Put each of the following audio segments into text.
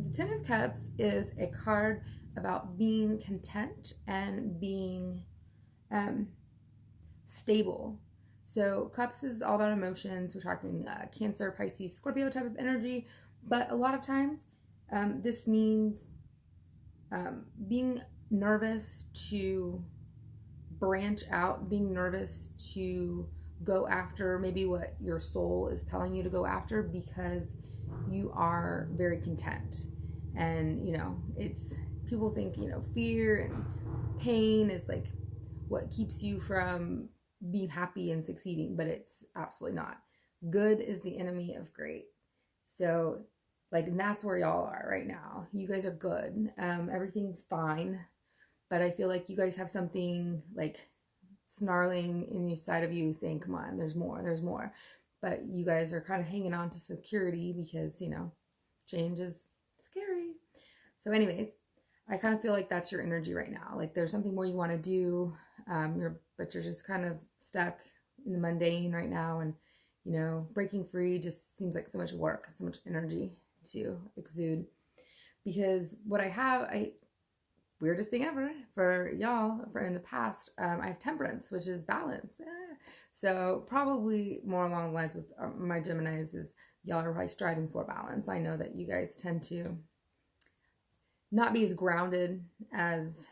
The Ten of Cups is a card about being content and being stable. So Cups is all about emotions. We're talking Cancer, Pisces, Scorpio type of energy. But a lot of times this means being nervous to branch out, being nervous to go after maybe what your soul is telling you to go after because you are very content. And it's, people think fear and pain is like what keeps you from being happy and succeeding, but it's absolutely not. Good is the enemy of great. So and that's where y'all are right now. You guys are good. Everything's fine, but I feel like you guys have something snarling inside of you saying, come on, there's more. But you guys are kind of hanging on to security because, change is scary. So anyways, I kind of feel like that's your energy right now. There's something more you want to do, but you're just kind of stuck in the mundane right now. And, breaking free just seems like so much work, so much energy to exude. Because what I have, weirdest thing ever for y'all in the past, I have temperance, which is balance. So probably more along the lines with my Geminis is y'all are probably striving for balance. I know that you guys tend to not be as grounded as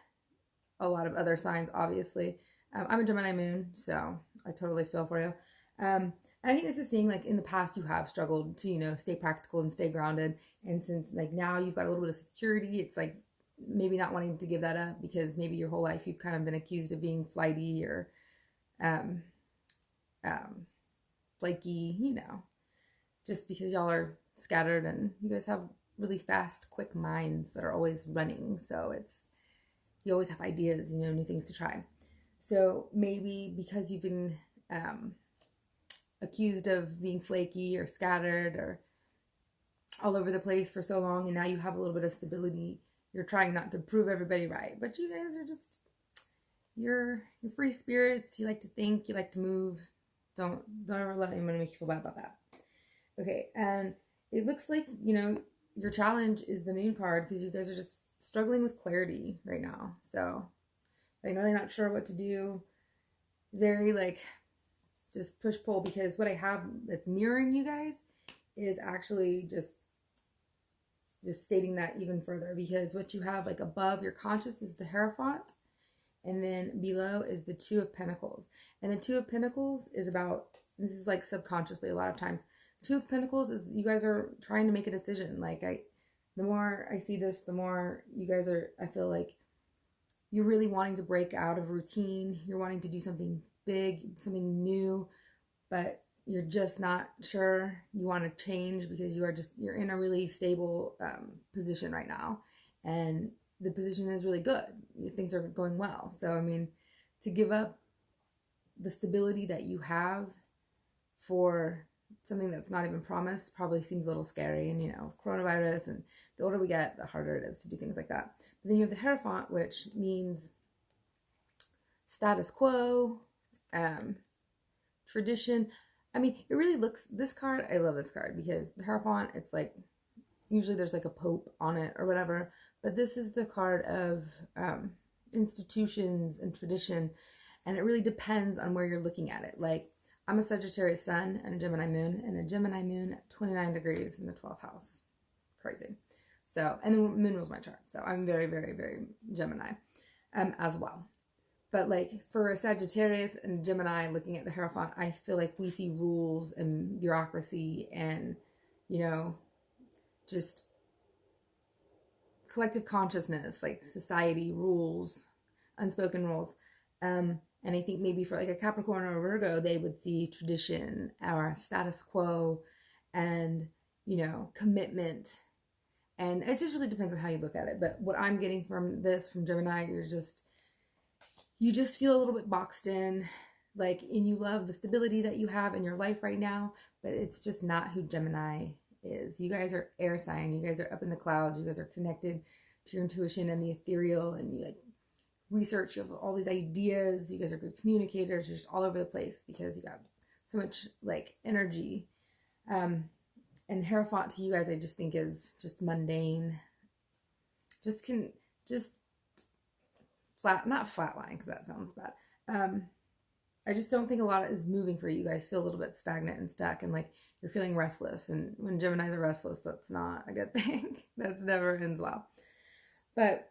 a lot of other signs, obviously. I'm a Gemini moon, so I totally feel for you. And I think this is seeing in the past you have struggled to, stay practical and stay grounded. And since now you've got a little bit of security, it's maybe not wanting to give that up because maybe your whole life you've kind of been accused of being flighty or flaky, just because y'all are scattered and you guys have really fast, quick minds that are always running. So you always have ideas, new things to try. So maybe because you've been accused of being flaky or scattered or all over the place for so long, and now you have a little bit of stability, you're trying not to prove everybody right, but you guys are just, you're free spirits. You like to think, you like to move. Don't ever let anyone make you feel bad about that. Okay, and it looks like, your challenge is the moon card because you guys are just struggling with clarity right now. So I'm really not sure what to do. Very just push pull, because what I have that's mirroring you guys is actually just stating that even further, because what you have above your conscious is the Hierophant, and then below is the Two of Pentacles. And the Two of Pentacles is about, this is subconsciously a lot of times, Two of Pentacles is you guys are trying to make a decision. The more I see this, the more you guys are, I feel like you're really wanting to break out of routine. You're wanting to do something big, something new, but you're just not sure. You want to change because you're in a really stable position right now. And the position is really good. Things are going well. So, to give up the stability that you have for something that's not even promised probably seems a little scary. And, coronavirus, and the older we get, the harder it is to do things like that. But then you have the Hierophant, which means status quo, tradition. It really looks, this card, I love this card because the Hierophant, it's usually there's a pope on it or whatever, but this is the card of institutions and tradition, and it really depends on where you're looking at it. I'm a Sagittarius sun and a Gemini moon, and a Gemini moon at 29 degrees in the 12th house. Crazy. So, and the moon rules my chart, so I'm very, very, very Gemini as well. But for a Sagittarius and Gemini looking at the Hierophant, I feel like we see rules and bureaucracy and, just collective consciousness, society rules, unspoken rules. And I think maybe for a Capricorn or a Virgo, they would see tradition or status quo and, commitment. And it just really depends on how you look at it. But what I'm getting from Gemini, you just feel a little bit boxed in, and you love the stability that you have in your life right now, but it's just not who Gemini is. You guys are air sign. You guys are up in the clouds. You guys are connected to your intuition and the ethereal, and you research. You have all these ideas. You guys are good communicators. You're just all over the place because you got so much energy. And Hierophant to you guys, I just think is just mundane, just not flatline, because that sounds bad. I just don't think a lot is moving for you. You guys feel a little bit stagnant and stuck, and like you're feeling restless. And when Geminis are restless, that's not a good thing. That's never ends well. But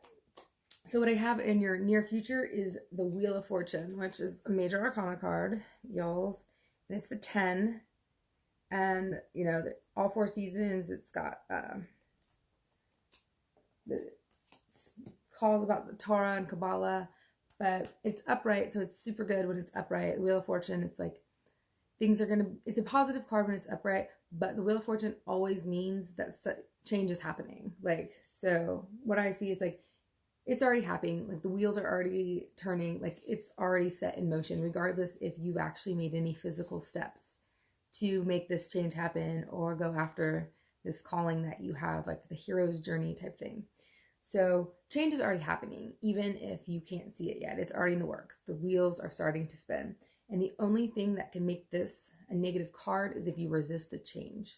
so what I have in your near future is the Wheel of Fortune, which is a major arcana card, y'all's, and it's the 10. And you know, all 4 seasons, it's got it's called about the Torah and Kabbalah. But it's upright, so it's super good when it's upright. The Wheel of Fortune, it's like things are gonna, it's a positive card when it's upright, but the Wheel of Fortune always means that change is happening. Like, so what I see is like, it's already happening. Like the wheels are already turning, like it's already set in motion, regardless if you've actually made any physical steps to make this change happen or go after this calling that you have, like the hero's journey type thing. So change is already happening, even if you can't see it yet. It's already in the works. The wheels are starting to spin. And the only thing that can make this a negative card is if you resist the change.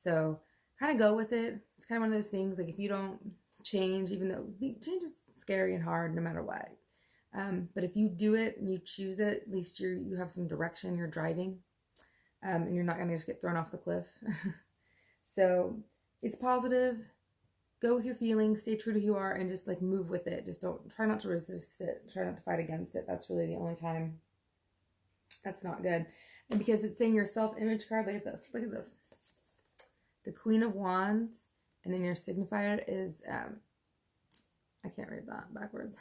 So kind of go with it. It's kind of one of those things, like if you don't change, even though change is scary and hard no matter what. But if you do it and you choose it, at least you have some direction, you're driving, and you're not going to just get thrown off the cliff. So it's positive. Go with your feelings, stay true to who you are, and just like move with it. Just try not to resist it. Try not to fight against it. That's really the only time that's not good. And because it's saying your self-image card, look at this. Look at this. The Queen of Wands, and then your signifier is, I can't read that backwards.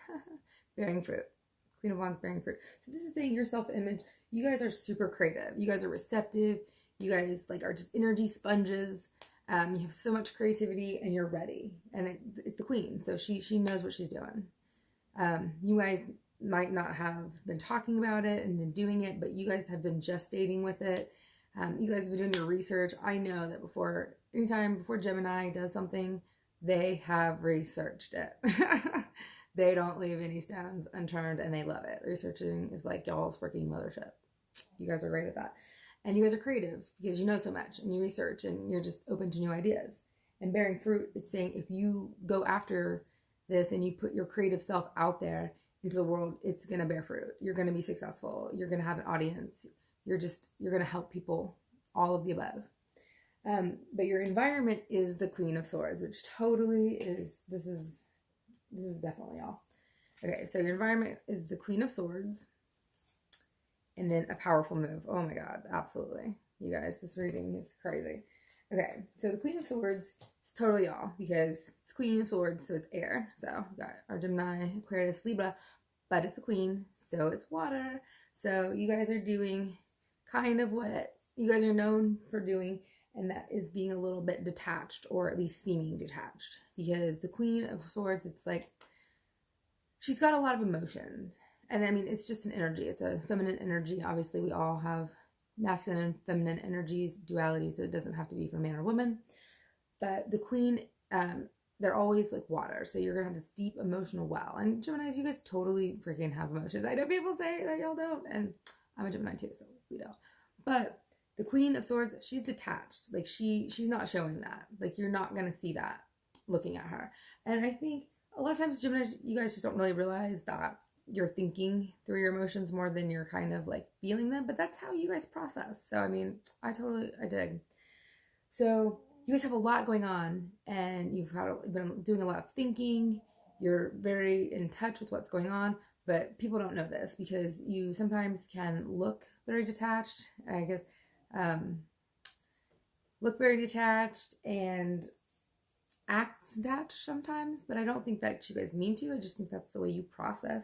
Bearing fruit. Queen of Wands, bearing fruit. So this is saying your self-image. You guys are super creative. You guys are receptive. You guys like are just energy sponges. You have so much creativity and you're ready. And it's the queen. So she knows what she's doing. You guys might not have been talking about it and been doing it, but you guys have been gestating with it. You guys have been doing your research. I know that before Gemini does something, they have researched it. They don't leave any stones unturned and they love it. Researching is like y'all's freaking mothership. You guys are great at that. And you guys are creative because you know so much and you research and you're just open to new ideas. And bearing fruit, it's saying if you go after this and you put your creative self out there into the world, it's going to bear fruit. You're going to be successful. You're going to have an audience. You're going to help people, all of the above. But your environment is the Queen of Swords, which totally is, this is definitely all. Okay, so your environment is the Queen of Swords. And then a powerful move. Oh my God, absolutely. You guys, this reading is crazy. Okay, so the Queen of Swords is totally y'all because it's Queen of Swords, so it's air. So we got our Gemini, Aquarius, Libra, but it's a queen, so it's water. So you guys are doing kind of what you guys are known for doing, and that is being a little bit detached, or at least seeming detached. Because the Queen of Swords, it's like, she's got a lot of emotions. And I mean, it's just an energy. It's a feminine energy. Obviously, we all have masculine and feminine energies, dualities. So it doesn't have to be for man or woman. But the queen, they're always like water. So you're going to have this deep emotional well. And Geminis, you guys totally freaking have emotions. I know people say that y'all don't. And I'm a Gemini too, so we don't. But the Queen of Swords, she's detached. Like she's not showing that. Like you're not going to see that looking at her. And I think a lot of times Geminis, you guys just don't really realize that you're thinking through your emotions more than you're kind of like feeling them, but that's how you guys process. So, I mean, I dig. So you guys have a lot going on and you've been doing a lot of thinking. You're very in touch with what's going on, but people don't know this because you sometimes can look very detached, I guess, look very detached and act detached sometimes, but I don't think that you guys mean to. I just think that's the way you process.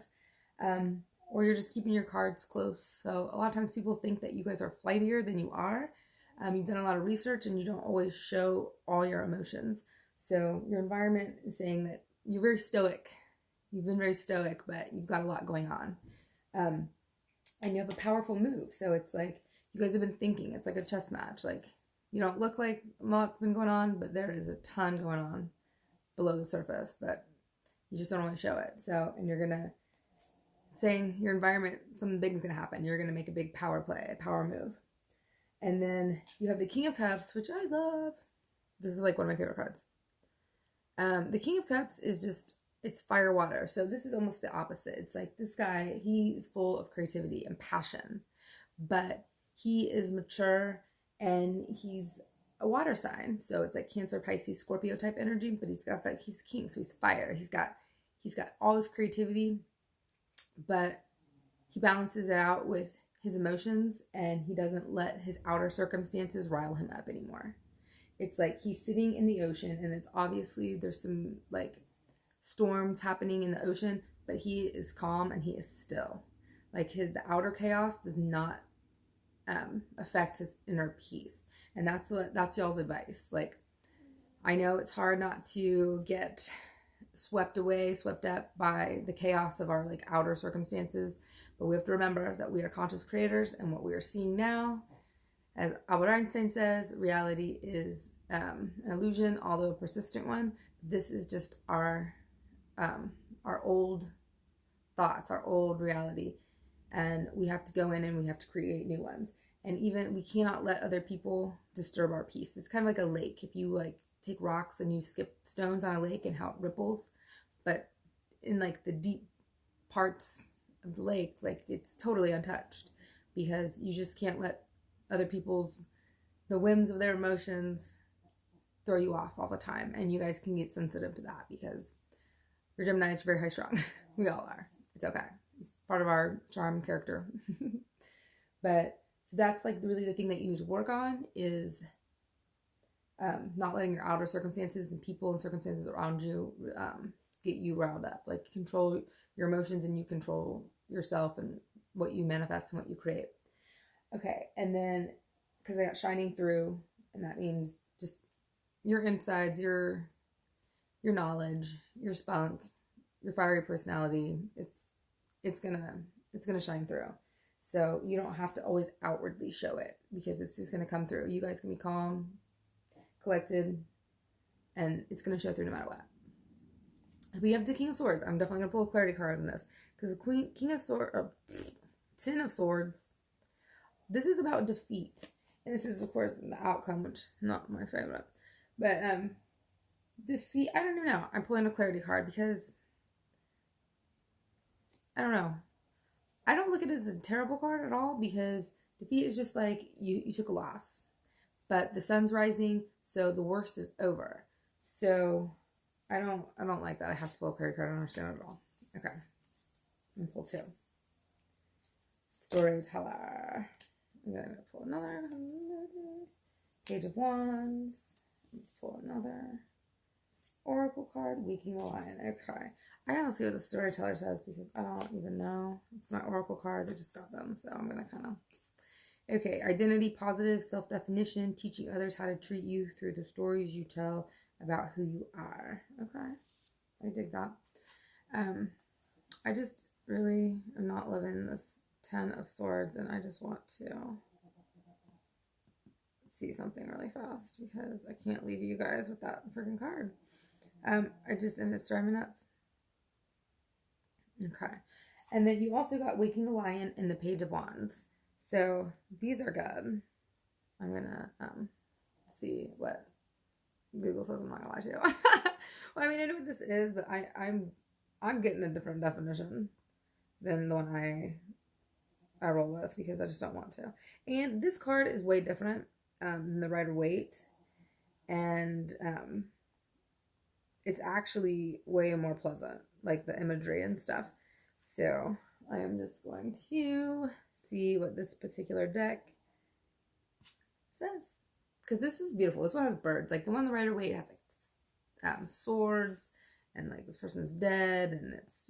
Or you're just keeping your cards close. So a lot of times people think that you guys are flightier than you are. You've done a lot of research and you don't always show all your emotions. So your environment is saying that you're very stoic. You've been very stoic, but you've got a lot going on. And you have a powerful move. So it's like you guys have been thinking. It's like a chess match. Like you don't look like a lot's been going on, but there is a ton going on below the surface, but you just don't always show it. So, and you're going to saying your environment, something big is going to happen. You're going to make a big power play, a power move. And then you have the King of Cups, which I love. This is like one of my favorite cards. The King of Cups is just it's fire water. So this is almost the opposite. It's like this guy, he's full of creativity and passion, but he is mature and he's a water sign. So it's like Cancer, Pisces, Scorpio type energy, but he's got that, he's the king. So he's fire. He's got all this creativity, but he balances it out with his emotions, and he doesn't let his outer circumstances rile him up anymore. It's like he's sitting in the ocean, and it's obviously there's some like storms happening in the ocean, but he is calm and he is still. Like the outer chaos does not affect his inner peace. And that's y'all's advice. Like, I know it's hard not to get swept up by the chaos of our like outer circumstances, but we have to remember that we are conscious creators, and what we are seeing now, as Albert Einstein says, reality is an illusion, although a persistent one. This is just our old thoughts, our old reality, and we have to go in and we have to create new ones. And even we cannot let other people disturb our peace. It's kind of like a lake. If you like take rocks and you skip stones on a lake and how it ripples, but in like the deep parts of the lake, like it's totally untouched, because you just can't let other people's, the whims of their emotions throw you off all the time. And you guys can get sensitive to that because your Gemini is very high strung. We all are. It's okay. It's part of our charm character. But so that's like really the thing that you need to work on is not letting your outer circumstances and people and circumstances around you get you riled up. Like, control your emotions, and you control yourself and what you manifest and what you create. Okay, and then because I got shining through, and that means just your insides, your knowledge, your spunk, your fiery personality. It's gonna shine through. So you don't have to always outwardly show it, because it's just gonna come through. You guys can be calm, collected, and it's gonna show through no matter what. We have the King of Swords. I'm definitely gonna pull a clarity card on this, because the King of Swords, Ten of Swords. This is about defeat, and this is of course the outcome, which is not my favorite. But defeat. I don't even know. I'm pulling a clarity card because I don't know. I don't look at it as a terrible card at all, because defeat is just like you took a loss, but the sun's rising, so the worst is over. So I don't like that. I have to pull a clarity card. I don't understand it at all. Okay, I'm gonna pull two. Storyteller. And then I'm gonna pull another. Page of Wands. Let's pull another Oracle card. Waking the Lion. Okay. I gotta see what the Storyteller says, because I don't even know. It's my Oracle cards. I just got them, so I'm gonna kind of... Okay. Identity, positive, self-definition, teaching others how to treat you through the stories you tell about who you are. Okay. I dig that. I just really am not loving this Ten of Swords, and I just want to see something really fast, because I can't leave you guys with that freaking card. And it's driving me nuts. Okay. And then you also got Waking the Lion and the Page of Wands. So these are good. I'm gonna see what Google says. I'm not gonna lie to you. Well, I mean, I know what this is, but I'm getting a different definition than the one I roll with, because I just don't want to. And this card is way different than the Rider-Waite, and it's actually way more pleasant, like the imagery and stuff. So I am just going to see what this particular deck says, because this is beautiful. This one has birds. Like the one the Rider-Waite has like swords, and like this person's dead, and it's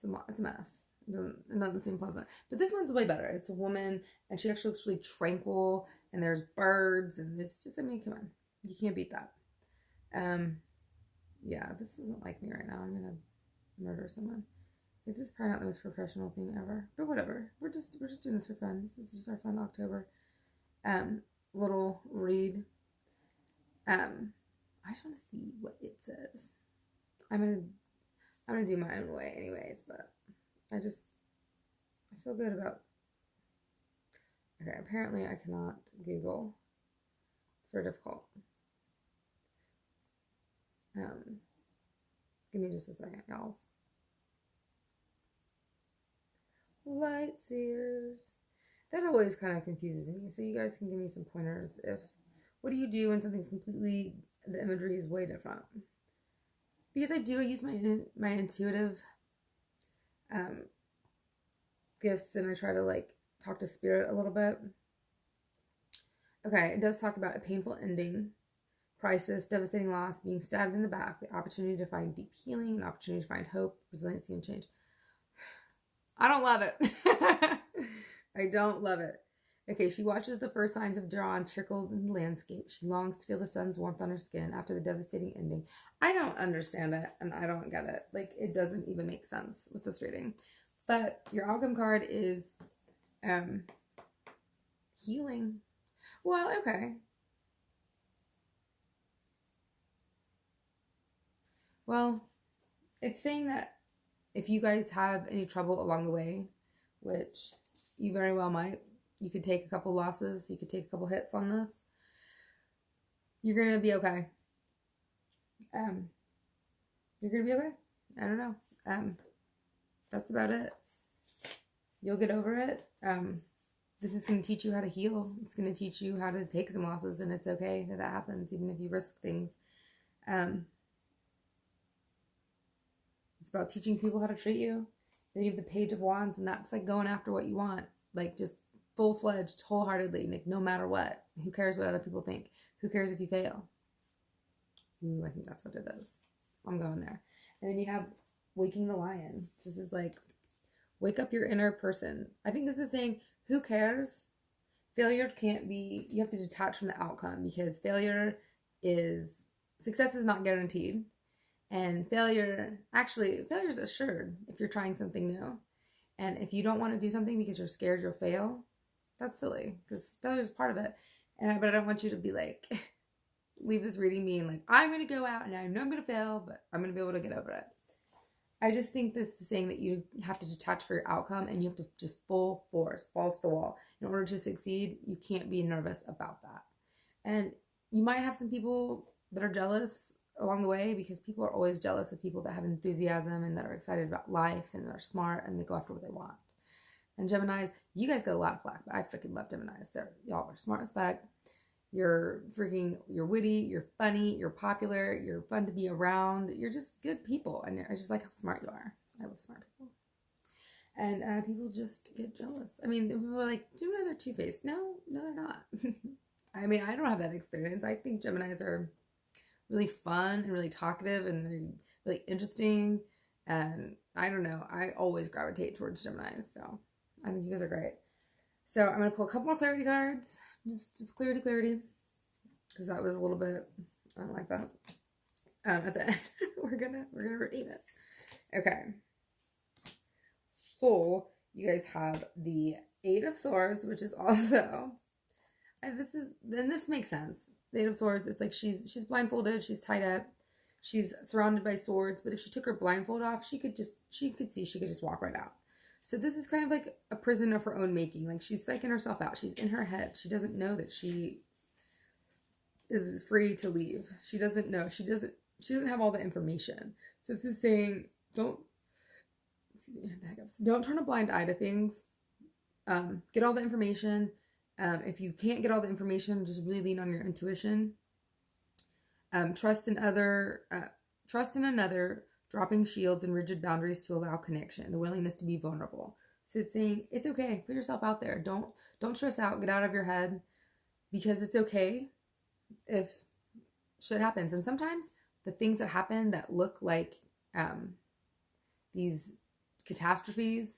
a mess. It doesn't seem pleasant. But this one's way better. It's a woman, and she actually looks really tranquil, and there's birds, and it's just, I mean, come on. You can't beat that. Yeah, this doesn't like me right now. I'm gonna murder someone. This is probably not the most professional thing ever. But whatever. We're just doing this for fun. This is just our fun October little read. I just want to see what it says. I'm gonna do my own way anyways, but I feel good about... Okay, apparently I cannot Google. It's very difficult. Give me just a second, y'all. Light seers. That always kind of confuses me. So you guys can give me some pointers. What do you do when something's completely, the imagery is way different? Because I use my intuitive gifts, and I try to like talk to spirit a little bit. Okay, it does talk about a painful ending, crisis, devastating loss, being stabbed in the back, the opportunity to find deep healing, an opportunity to find hope, resiliency, and change. I don't love it. I don't love it. Okay, she watches the first signs of dawn trickle in the landscape. She longs to feel the sun's warmth on her skin after the devastating ending. I don't understand it, and I don't get it. Like, it doesn't even make sense with this reading. But your outcome card is healing. Well, okay. Well, it's saying that if you guys have any trouble along the way, which you very well might, you could take a couple losses, you could take a couple hits on this, you're going to be okay. You're going to be okay. I don't know. That's about it. You'll get over it. This is going to teach you how to heal. It's going to teach you how to take some losses, and it's okay that happens, even if you risk things. It's about teaching people how to treat you. Then you have the Page of Wands, and that's like going after what you want. Like, just full-fledged, wholeheartedly, like no matter what. Who cares what other people think? Who cares if you fail? Ooh, I think that's what it is. I'm going there. And then you have Waking the Lion. This is like, wake up your inner person. I think this is saying, who cares? Failure can't be, you have to detach from the outcome, because success is not guaranteed. And failure is assured if you're trying something new. And if you don't want to do something because you're scared you'll fail, that's silly, because failure is part of it. But I don't want you to be like, leave this reading being like, I'm going to go out and I know I'm going to fail, but I'm going to be able to get over it. I just think this is saying that you have to detach for your outcome, and you have to just full force, balls to the wall. In order to succeed, you can't be nervous about that. And you might have some people that are jealous along the way, because people are always jealous of people that have enthusiasm and that are excited about life and that are smart and they go after what they want. And Geminis, you guys get a lot of flack, but I freaking love Geminis. Y'all are smart as fuck. You're witty, you're funny, you're popular, you're fun to be around. You're just good people, and I just like how smart you are. I love smart people. And people just get jealous. I mean, people are like, Geminis are two-faced. No, they're not. I mean, I don't have that experience. I think Geminis are really fun and really talkative, and they're really interesting. And I don't know, I always gravitate towards Geminis, so I think you guys are great. So I'm going to pull a couple more clarity cards. Just clarity. Because that was a little bit, I don't like that. At the end, we're gonna redeem it. Okay. So you guys have the Eight of Swords, which is also, and this makes sense. The Eight of Swords, it's like she's blindfolded, she's tied up, she's surrounded by swords, but if she took her blindfold off, she could just walk right out. So this is kind of like a prison of her own making. Like, she's psyching herself out. She's in her head. She doesn't know that she is free to leave. She doesn't know. She doesn't have all the information. So this is saying, don't turn a blind eye to things. Get all the information. If you can't get all the information, just really lean on your intuition. Trust in another, dropping shields and rigid boundaries to allow connection, the willingness to be vulnerable. So it's saying, it's okay. Put yourself out there. Don't stress out. Get out of your head, because it's okay if shit happens. And sometimes the things that happen that look like these catastrophes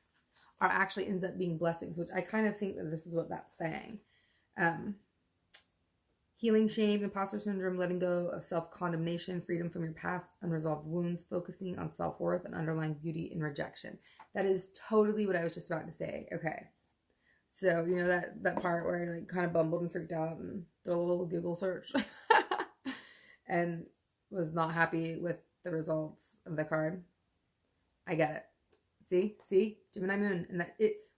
are actually ends up being blessings, which I kind of think that this is what that's saying. Healing shame, imposter syndrome, letting go of self-condemnation, freedom from your past, unresolved wounds, focusing on self-worth and underlying beauty in rejection. That is totally what I was just about to say. Okay. So, you know, that part where I like kind of bumbled and freaked out and did a little Google search and was not happy with the results of the card. I get it. See, Gemini moon. And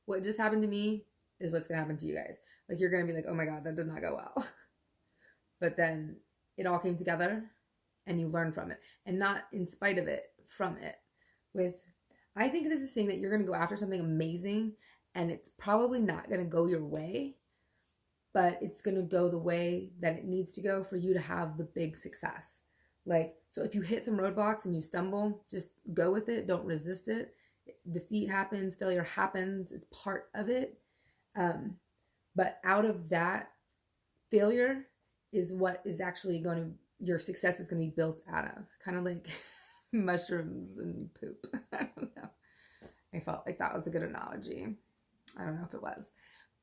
what just happened to me is what's going to happen to you guys. Like, you're going to be like, oh my God, that did not go well. But then it all came together and you learned from it. And not in spite of it, from it. I think this is saying that you're going to go after something amazing, and it's probably not going to go your way, but it's going to go the way that it needs to go for you to have the big success. Like, so if you hit some roadblocks and you stumble, just go with it. Don't resist it. Defeat happens, failure happens. It's part of it. But out of that failure is what is actually going to, your success is going to be built out of. Kind of like mushrooms and poop. I don't know. I felt like that was a good analogy. I don't know if it was.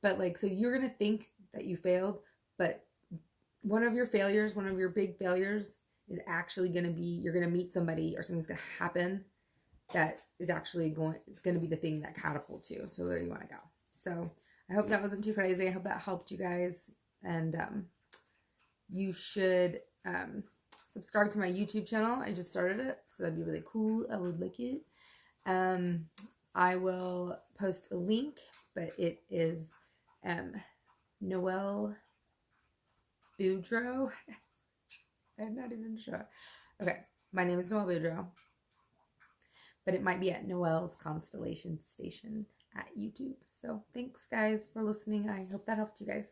But like, so you're going to think that you failed, but one of your failures, one of your big failures is actually going to be, you're going to meet somebody or something's going to happen that is actually going to be the thing that catapults you to where you want to go. So I hope that wasn't too crazy. I hope that helped you guys. And you should subscribe to my YouTube channel. I just started it, so that'd be really cool. I would like it. I will post a link, but it is Noelle Boudreaux. I'm not even sure. Okay, my name is Noelle Boudreaux, but it might be at Noelle's Constellation Station at YouTube. So thanks, guys, for listening. I hope that helped you guys.